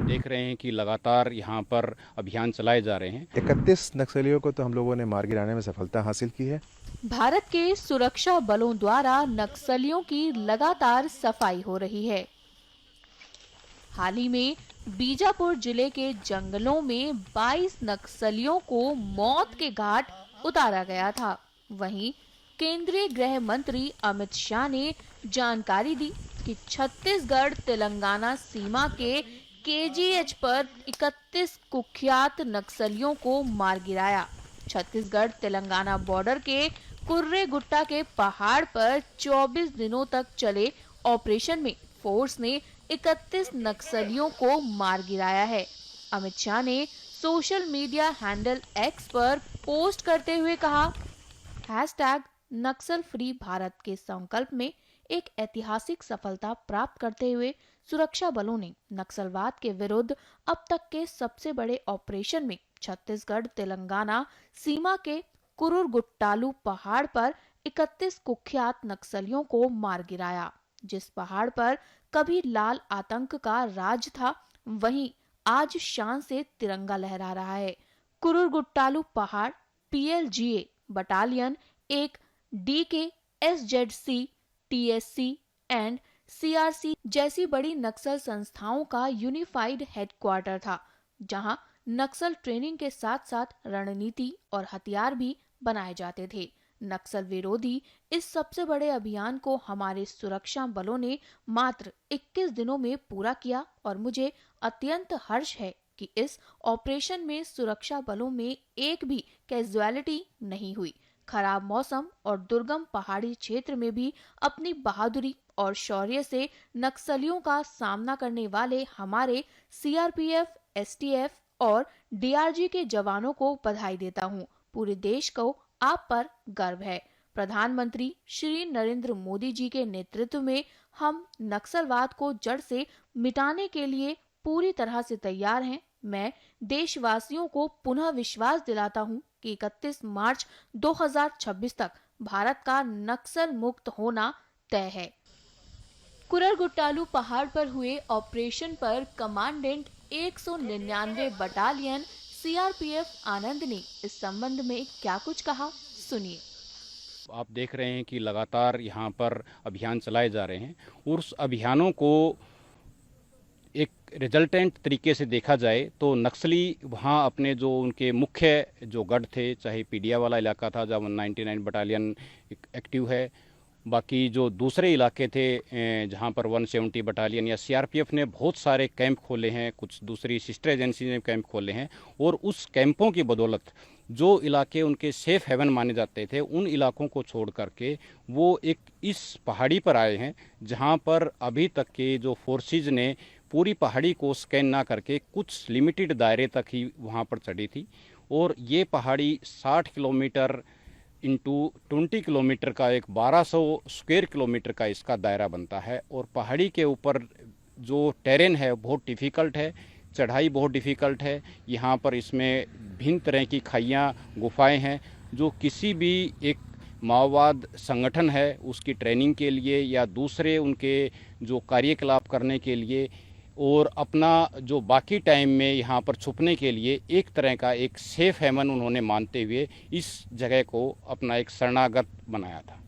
देख रहे हैं कि लगातार यहाँ पर अभियान चलाए जा रहे हैं। 31 नक्सलियों को तो हम लोगों ने मार गिराने में सफलता हासिल की है। भारत के सुरक्षा बलों द्वारा नक्सलियों की लगातार सफाई हो रही है। हाल ही में बीजापुर जिले के जंगलों में 22 नक्सलियों को मौत के घाट उतारा गया था। वहीं केंद्रीय गृह मंत्री अमित शाह ने जानकारी दी कि छत्तीसगढ़ तेलंगाना सीमा के केजीएच पर 31 कुख्यात नक्सलियों को मार गिराया। छत्तीसगढ़ तेलंगाना बॉर्डर के कुर्रे गुट्टा के पहाड़ पर 24 दिनों तक चले ऑपरेशन में फोर्स ने 31 नक्सलियों को मार गिराया है। अमित शाह ने सोशल मीडिया हैंडल एक्स पर पोस्ट करते हुए कहा, #नक्सल फ्री भारत के संकल्प में एक ऐतिहासिक सफलता प्राप्त करते हुए सुरक्षा बलों ने नक्सलवाद के विरुद्ध अब तक के सबसे बड़े ऑपरेशन में छत्तीसगढ़ तेलंगाना सीमा के कुरुरगुट्टालू पहाड़ पर 31 कुख्यात नक्सलियों को मार गिराया। जिस पहाड़ पर कभी लाल आतंक का राज था, वहीं आज शान से तिरंगा लहरा रहा है। कुरुरगुट्टालू पहाड़ पीएलजीए बटालियन एक DK, SZC, TSC and CRC जैसी बड़ी नक्सल संस्थाओं का यूनिफाइड हेडक्वार्टर था, जहां नक्सल ट्रेनिंग के साथ साथ रणनीति और हथियार भी बनाए जाते थे। नक्सल विरोधी इस सबसे बड़े अभियान को हमारे सुरक्षा बलों ने मात्र 21 दिनों में पूरा किया और मुझे अत्यंत हर्ष है कि इस ऑपरेशन में सुरक्षा बलों में एक भी कैजुअलिटी नहीं हुई। खराब मौसम और दुर्गम पहाड़ी क्षेत्र में भी अपनी बहादुरी और शौर्य से नक्सलियों का सामना करने वाले हमारे सीआरपीएफ, एसटीएफ और डीआरजी के जवानों को बधाई देता हूं। पूरे देश को आप पर गर्व है। प्रधानमंत्री श्री नरेंद्र मोदी जी के नेतृत्व में हम नक्सलवाद को जड़ से मिटाने के लिए पूरी तरह से तैयार हैं। मैं देशवासियों को पुनः विश्वास दिलाता हूं कि 31 मार्च 2026 तक भारत का नक्सल मुक्त होना तय है। कुरुरगुट्टालू पहाड़ पर हुए ऑपरेशन पर कमांडेंट 199 बटालियन सीआरपीएफ आनंद ने इस संबंध में क्या कुछ कहा, सुनिए। आप देख रहे हैं कि लगातार यहाँ पर अभियान चलाए जा रहे हैं और उस अभियानों को एक रिजल्टेंट तरीके से देखा जाए तो नक्सली वहाँ अपने जो उनके मुख्य जो गढ़ थे, चाहे पीडिया वाला इलाका था जहाँ 199 बटालियन एक्टिव है, बाकी जो दूसरे इलाके थे जहाँ पर 170 बटालियन या सीआरपीएफ ने बहुत सारे कैंप खोले हैं, कुछ दूसरी सिस्टर एजेंसी ने कैंप खोले हैं और उस कैंपों की बदौलत जो इलाके उनके सेफ हेवन माने जाते थे उन इलाकों को छोड़ करके वो एक इस पहाड़ी पर आए हैं जहाँ पर अभी तक के जो फोर्सेज ने पूरी पहाड़ी को स्कैन ना करके कुछ लिमिटेड दायरे तक ही वहाँ पर चढ़ी थी और ये पहाड़ी 60 किलोमीटर इंटू 20 किलोमीटर का एक 1200 स्क्वायर किलोमीटर का इसका दायरा बनता है और पहाड़ी के ऊपर जो टेरेन है बहुत डिफ़िकल्ट है, चढ़ाई बहुत डिफ़िकल्ट है। यहाँ पर इसमें भिन्न तरह की खाइयाँ, गुफाएं हैं जो किसी भी एक माओवाद संगठन है उसकी ट्रेनिंग के लिए या दूसरे उनके जो कार्यकलाप करने के लिए और अपना जो बाकी टाइम में यहाँ पर छुपने के लिए एक तरह का एक सेफ हेवन उन्होंने मानते हुए इस जगह को अपना एक शरणागत बनाया था।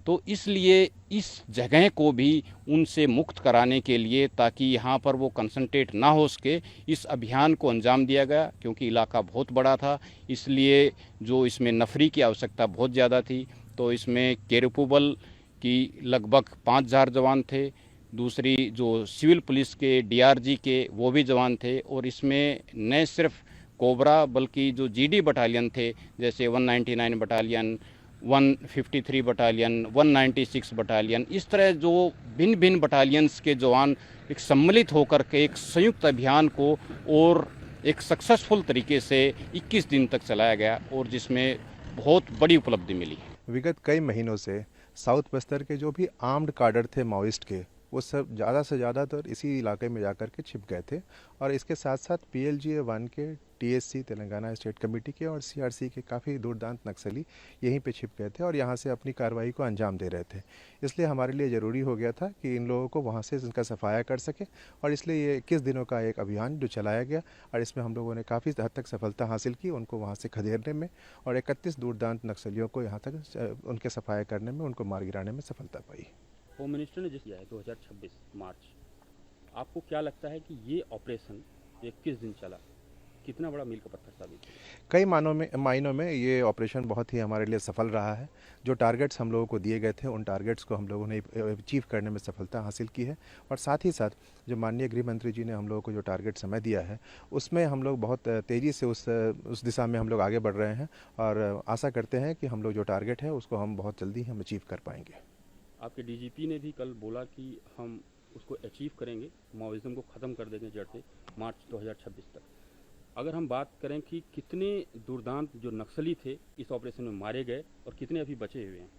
तो इसलिए इस जगह को भी उनसे मुक्त कराने के लिए ताकि यहाँ पर वो कंसंट्रेट ना हो सके इस अभियान को अंजाम दिया गया, क्योंकि इलाका बहुत बड़ा था इसलिए जो इसमें नफरी की आवश्यकता बहुत ज़्यादा थी। तो इसमें केरपुबल की लगभग 5000 जवान थे, दूसरी जो सिविल पुलिस के डीआरजी के वो भी जवान थे और इसमें न सिर्फ कोबरा बल्कि जो जीडी बटालियन थे जैसे 199 बटालियन, 153 बटालियन, 196 बटालियन, इस तरह जो भिन्न भिन्न बटालियंस के जवान एक सम्मिलित होकर के एक संयुक्त अभियान को और एक सक्सेसफुल तरीके से 21 दिन तक चलाया गया और जिसमें बहुत बड़ी उपलब्धि मिली। विगत कई महीनों से साउथ बस्तर के जो भी आर्म्ड काडर थे माओइस्ट के, वो सब ज़्यादा से ज़्यादातर इसी इलाके में जाकर के छिप गए थे। और इसके साथ साथ PLGA 1 के, TSC तेलंगाना स्टेट कमेटी के और CRC के काफ़ी दूरदांत नक्सली यहीं पे छिप गए थे और यहाँ से अपनी कार्रवाई को अंजाम दे रहे थे। इसलिए हमारे लिए ज़रूरी हो गया था कि इन लोगों को वहाँ से इनका सफाया कर सके, और इसलिए ये 21 दिनों का एक अभियान जो चलाया गया, और इसमें हम लोगों ने काफ़ी हद तक सफलता हासिल की उनको वहाँ से खदेड़ने में, और 31 दूरदांत नक्सलियों को यहाँ तक उनके सफाया करने में, उनको मार गिराने में सफलता पाई। होम मिनिस्टर ने जिस किया है 2026 मार्च, आपको क्या लगता है कि ये ऑपरेशन 21 दिन चला, कितना बड़ा मील का पत्थर साबित हुआ? कई मायनों में ये ऑपरेशन बहुत ही हमारे लिए सफल रहा है। जो टारगेट्स हम लोगों को दिए गए थे, उन टारगेट्स को हम लोगों ने अचीव करने में सफलता हासिल की है। और साथ ही साथ जो माननीय गृह मंत्री जी ने हम लोगों को जो टारगेट समय दिया है, उसमें हम लोग बहुत तेज़ी से उस दिशा में हम लोग आगे बढ़ रहे हैं, और आशा करते हैं कि हम लोग जो टारगेट है उसको हम बहुत जल्दी हम अचीव कर पाएंगे। आपके DGP ने भी कल बोला कि हम उसको अचीव करेंगे, माओइज्म को ख़त्म कर देंगे जड़ से मार्च 2026 तक। अगर हम बात करें कि कितने दुर्दांत जो नक्सली थे इस ऑपरेशन में मारे गए और कितने अभी बचे हुए हैं?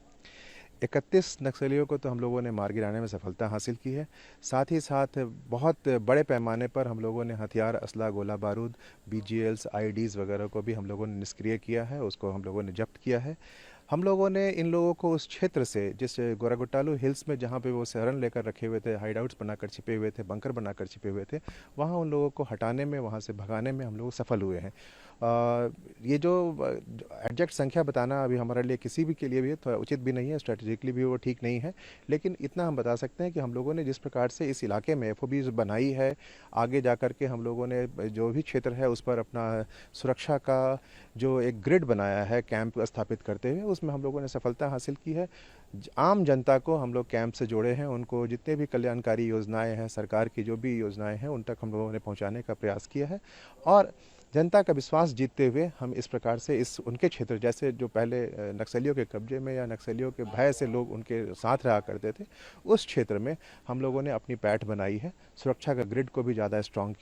31 नक्सलियों को तो हम लोगों ने मार गिराने में सफलता हासिल की है। साथ ही साथ बहुत बड़े पैमाने पर हम लोगों ने हथियार, असला, गोला बारूद, BGLs, IEDs वगैरह को भी हम लोगों ने निष्क्रिय किया है, उसको हम लोगों ने जब्त किया है। हम लोगों ने इन लोगों को उस क्षेत्र से, जिस गोरागुट्टालू हिल्स में जहाँ पे वो शरण लेकर रखे हुए थे, हाइडआउट्स बनाकर छिपे हुए थे, बंकर बनाकर छिपे हुए थे, वहाँ उन लोगों को हटाने में, वहाँ से भगाने में हम लोग सफल हुए हैं। ये जो एग्जैक्ट संख्या बताना अभी हमारे लिए किसी भी के लिए भी थोड़ा उचित भी नहीं है, स्ट्रेटेजिकली भी वो ठीक नहीं है, लेकिन इतना हम बता सकते हैं कि हम लोगों ने जिस प्रकार से इस इलाके में FOBs बनाई है, आगे जा कर के हम लोगों ने जो भी क्षेत्र है उस पर अपना सुरक्षा का जो एक ग्रिड बनाया है कैंप स्थापित करते हुए, उसमें हम लोगों ने सफलता हासिल की है। आम जनता को हम लोग कैंप से जोड़े हैं, उनको जितने भी कल्याणकारी योजनाएं हैं, सरकार की जो भी योजनाएं हैं, उन तक हम लोगों ने पहुंचाने का प्रयास किया है। और जनता का विश्वास जीतते हुए हम इस प्रकार से इस उनके क्षेत्र, जैसे जो पहले नक्सलियों के कब्जे में या नक्सलियों के भय से लोग उनके साथ रहा करते थे, उस क्षेत्र में हम लोगों ने अपनी पैठ बनाई है, सुरक्षा का ग्रिड को भी ज़्यादा स्ट्रांग